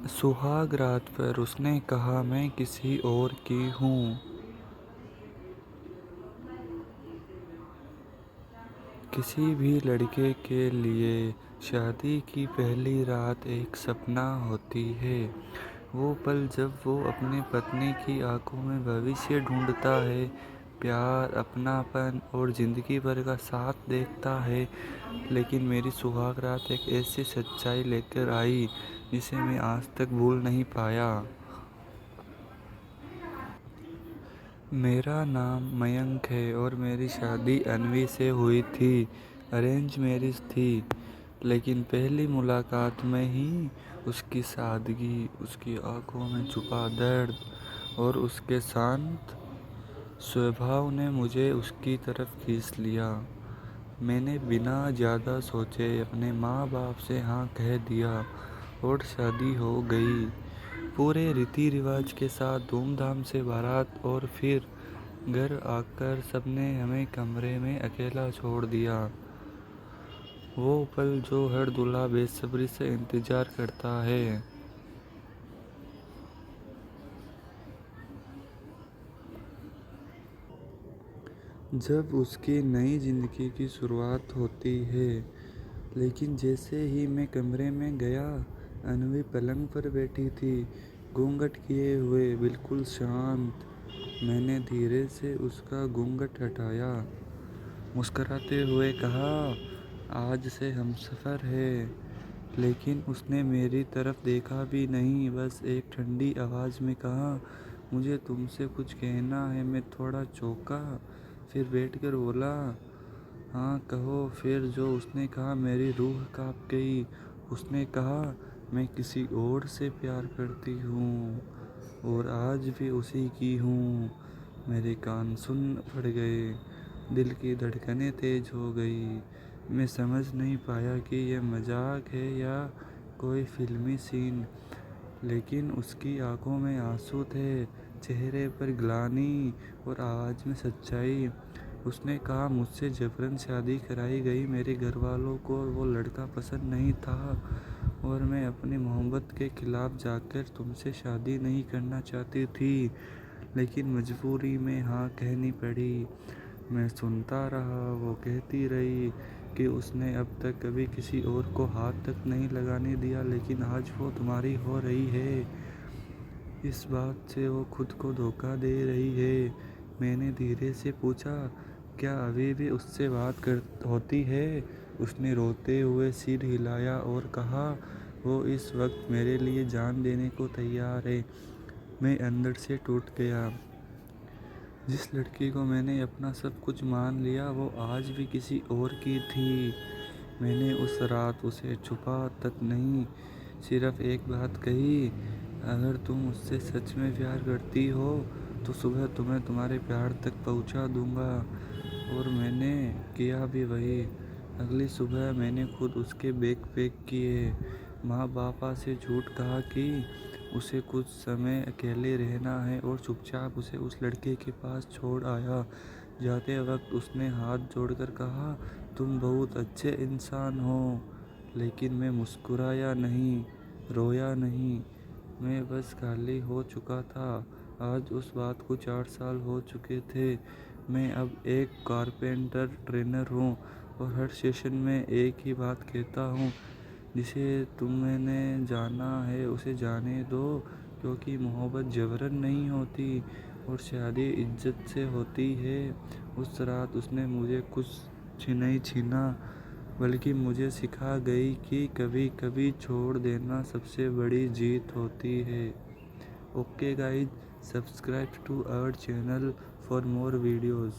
सुहाग रात पर उसने कहा, मैं किसी और की हूँ। किसी भी लड़के के लिए शादी की पहली रात एक सपना होती है। वो पल जब वो अपनी पत्नी की आंखों में भविष्य ढूंढता है, प्यार, अपनापन और जिंदगी भर का साथ देखता है। लेकिन मेरी सुहाग रात एक ऐसी सच्चाई लेकर आई जिसे मैं आज तक भूल नहीं पाया। मेरा नाम मयंक है और मेरी शादी अन्वी से हुई थी। अरेंज मैरिज थी, लेकिन पहली मुलाकात में ही उसकी सादगी, उसकी आंखों में छुपा दर्द और उसके शांत स्वभाव ने मुझे उसकी तरफ खींच लिया। मैंने बिना ज़्यादा सोचे अपने माँ बाप से हाँ कह दिया और शादी हो गई। पूरे रीति रिवाज के साथ धूमधाम से बारात, और फिर घर आकर सबने हमें कमरे में अकेला छोड़ दिया। वो पल जो हर दूल्हा बेसब्री से इंतजार करता है। जब उसकी नई जिंदगी की शुरुआत होती है। लेकिन जैसे ही मैं कमरे में गया, अन्वी पलंग पर बैठी थी, घूंघट किए हुए, बिल्कुल शांत। मैंने धीरे से उसका घूंघट हटाया, मुस्कुराते हुए कहा, आज से हम सफ़र है। लेकिन उसने मेरी तरफ देखा भी नहीं, बस एक ठंडी आवाज़ में कहा, मुझे तुमसे कुछ कहना है। मैं थोड़ा चौंका, फिर बैठकर बोला, हाँ कहो। फिर जो उसने कहा मेरी रूह कांप गई। उसने कहा, मैं किसी और से प्यार करती हूँ और आज भी उसी की हूँ। मेरे कान सुन पड़ गए, दिल की धड़कनें तेज हो गई। मैं समझ नहीं पाया कि यह मजाक है या कोई फिल्मी सीन। लेकिन उसकी आंखों में आंसू थे, चेहरे पर ग्लानि और आवाज़ में सच्चाई। उसने कहा, मुझसे जबरन शादी कराई गई। मेरे घर वालों को वो लड़का पसंद नहीं था और मैं अपनी मोहब्बत के खिलाफ जाकर तुमसे शादी नहीं करना चाहती थी, लेकिन मजबूरी में हाँ कहनी पड़ी। मैं सुनता रहा, वो कहती रही कि उसने अब तक कभी किसी और को हाथ तक नहीं लगाने दिया, लेकिन आज वो तुम्हारी हो रही है। इस बात से वो खुद को धोखा दे रही है। मैंने धीरे से पूछा, क्या अभी भी उससे बात कर होती है? उसने रोते हुए सिर हिलाया और कहा, वो इस वक्त मेरे लिए जान देने को तैयार है। मैं अंदर से टूट गया। जिस लड़की को मैंने अपना सब कुछ मान लिया, वो आज भी किसी और की थी। मैंने उस रात उसे छुपा तक नहीं, सिर्फ एक बात कही, अगर तुम मुझसे सच में प्यार करती हो तो सुबह तुम्हें तुम्हारे प्यार तक पहुंचा दूंगा। और मैंने किया भी वही। अगली सुबह मैंने खुद उसके बैग पैक किए, माँ बापा से झूठ कहा कि उसे कुछ समय अकेले रहना है और चुपचाप उसे उस लड़के के पास छोड़ आया। जाते वक्त उसने हाथ जोड़कर कहा, तुम बहुत अच्छे इंसान हो। लेकिन मैं मुस्कुराया नहीं, रोया नहीं, मैं बस खाली हो चुका था। आज उस बात को 4 साल हो चुके थे। मैं अब एक कारपेंटर ट्रेनर हूँ और हर सेशन में एक ही बात कहता हूँ, जिसे तुमने जाना है उसे जाने दो, क्योंकि मोहब्बत जबरन नहीं होती और शादी इज्जत से होती है। उस रात उसने मुझे कुछ नहीं छीना, बल्कि मुझे सिखा गई कि कभी कभी छोड़ देना सबसे बड़ी जीत होती है। Okay guys, subscribe to our channel for more videos.